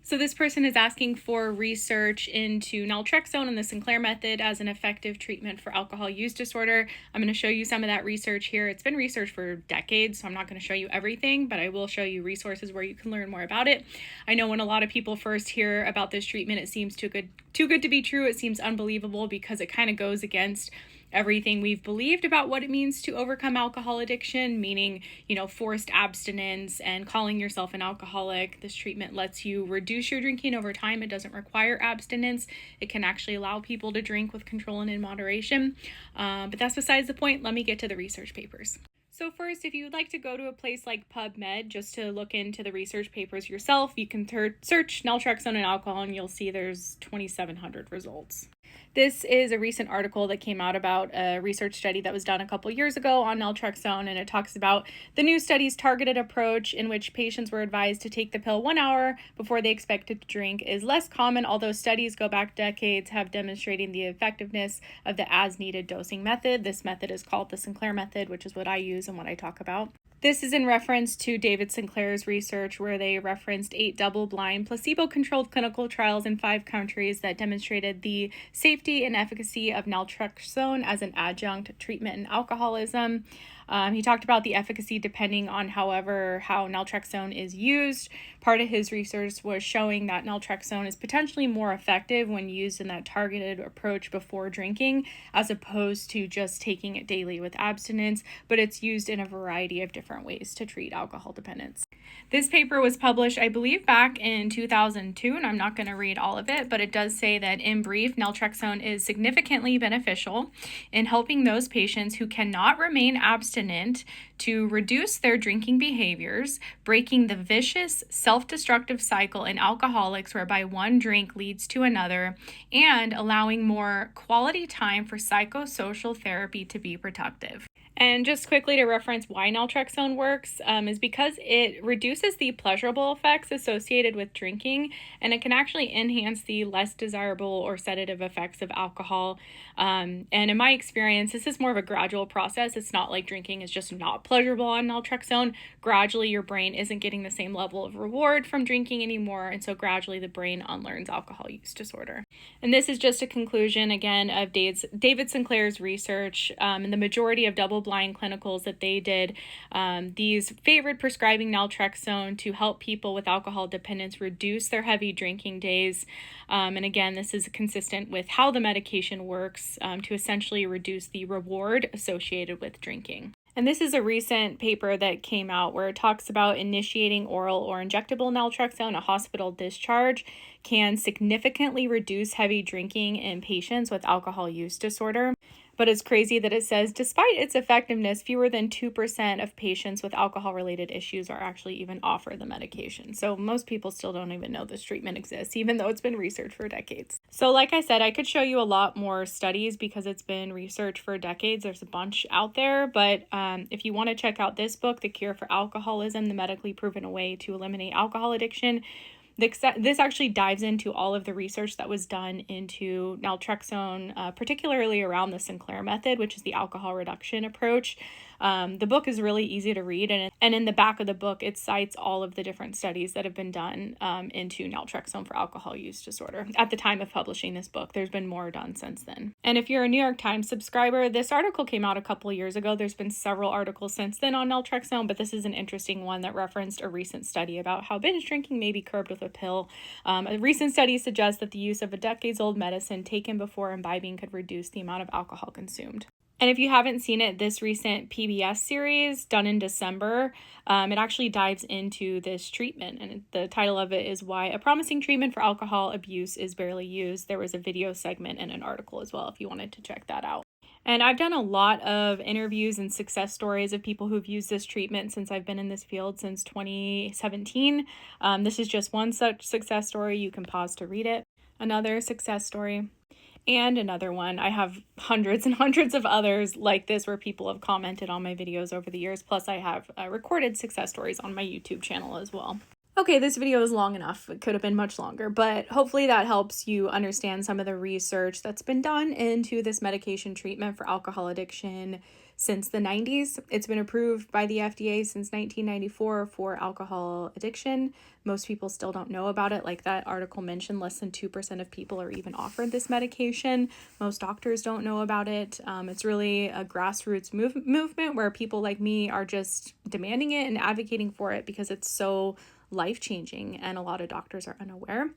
So this person is asking for research into naltrexone and the Sinclair Method as an effective treatment for alcohol use disorder. I'm going to show you some of that research here. It's been researched for decades, so I'm not going to show you everything, but I will show you resources where you can learn more about it. I know when a lot of people first hear about this treatment, it seems too good to be true. It seems unbelievable because it kind of goes against everything we've believed about what it means to overcome alcohol addiction, meaning, forced abstinence and calling yourself an alcoholic. This treatment lets you reduce your drinking over time. It doesn't require abstinence. It can actually allow people to drink with control and in moderation. But that's besides the point. Let me get to the research papers. So first, if you would like to go to a place like PubMed just to look into the research papers yourself, you can search naltrexone and alcohol and you'll see there's 2,700 results. This is a recent article that came out about a research study that was done a couple years ago on naltrexone, and it talks about the new study's targeted approach in which patients were advised to take the pill 1 hour before they expected to drink is less common, although studies go back decades have demonstrating the effectiveness of the as-needed dosing method. This method is called the Sinclair Method, which is what I use and what I talk about. This is in reference to David Sinclair's research where they referenced 8 double-blind, placebo-controlled clinical trials in 5 countries that demonstrated the safety and efficacy of naltrexone as an adjunct treatment in alcoholism. He talked about the efficacy depending on, how naltrexone is used. Part of his research was showing that naltrexone is potentially more effective when used in that targeted approach before drinking, as opposed to just taking it daily with abstinence, but it's used in a variety of different ways to treat alcohol dependence. This paper was published, I believe, back in 2002, and I'm not going to read all of it, but it does say that, in brief, naltrexone is significantly beneficial in helping those patients who cannot remain abstinent to reduce their drinking behaviors, breaking the vicious, self-destructive cycle in alcoholics whereby one drink leads to another, and allowing more quality time for psychosocial therapy to be productive. And just quickly to reference why naltrexone works is because it reduces the pleasurable effects associated with drinking, and it can actually enhance the less desirable or sedative effects of alcohol. And in my experience, this is more of a gradual process. It's not like drinking is just not pleasurable on naltrexone. Gradually, your brain isn't getting the same level of reward from drinking anymore, and so gradually the brain unlearns alcohol use disorder. And this is just a conclusion, again, of David Sinclair's research. And the majority of double-blind clinicals that they did, these favored prescribing naltrexone to help people with alcohol dependence reduce their heavy drinking days. And again, this is consistent with how the medication works to essentially reduce the reward associated with drinking. And this is a recent paper that came out where it talks about initiating oral or injectable naltrexone at hospital discharge can significantly reduce heavy drinking in patients with alcohol use disorder. But it's crazy that it says, despite its effectiveness, fewer than 2% of patients with alcohol-related issues are actually even offered the medication. So most people still don't even know this treatment exists, even though it's been researched for decades. So like I said, I could show you a lot more studies because it's been researched for decades. There's a bunch out there, but if you want to check out this book, The Cure for Alcoholism, The Medically Proven Way to Eliminate Alcohol Addiction, this actually dives into all of the research that was done into naltrexone, particularly around the Sinclair Method, which is the alcohol reduction approach. The book is really easy to read, and in the back of the book, it cites all of the different studies that have been done into naltrexone for alcohol use disorder. At the time of publishing this book, there's been more done since then. And if you're a New York Times subscriber, this article came out a couple of years ago. There's been several articles since then on naltrexone, but this is an interesting one that referenced a recent study about how binge drinking may be curbed with a pill. A recent study suggests that the use of a decades-old medicine taken before imbibing could reduce the amount of alcohol consumed. And if you haven't seen it, this recent PBS series done in December, it actually dives into this treatment. And the title of it is Why a Promising Treatment for Alcohol Abuse is Barely Used. There was a video segment and an article as well if you wanted to check that out. And I've done a lot of interviews and success stories of people who've used this treatment since I've been in this field since 2017. This is just one such success story. You can pause to read it. Another success story. And another one. I have hundreds and hundreds of others like this where people have commented on my videos over the years. Plus, I have recorded success stories on my YouTube channel as well. Okay, this video is long enough. It could have been much longer, but hopefully that helps you understand some of the research that's been done into this medication treatment for alcohol addiction. since the 90s. It's been approved by the FDA since 1994 for alcohol addiction. Most people still don't know about it. Like that article mentioned, less than 2% of people are even offered this medication. Most doctors don't know about it. It's really a grassroots movement where people like me are just demanding it and advocating for it because it's so life-changing and a lot of doctors are unaware.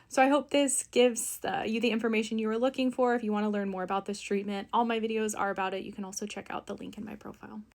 So I hope this gives you the information you were looking for. If you want to learn more about this treatment, all my videos are about it. You can also check out the link in my profile.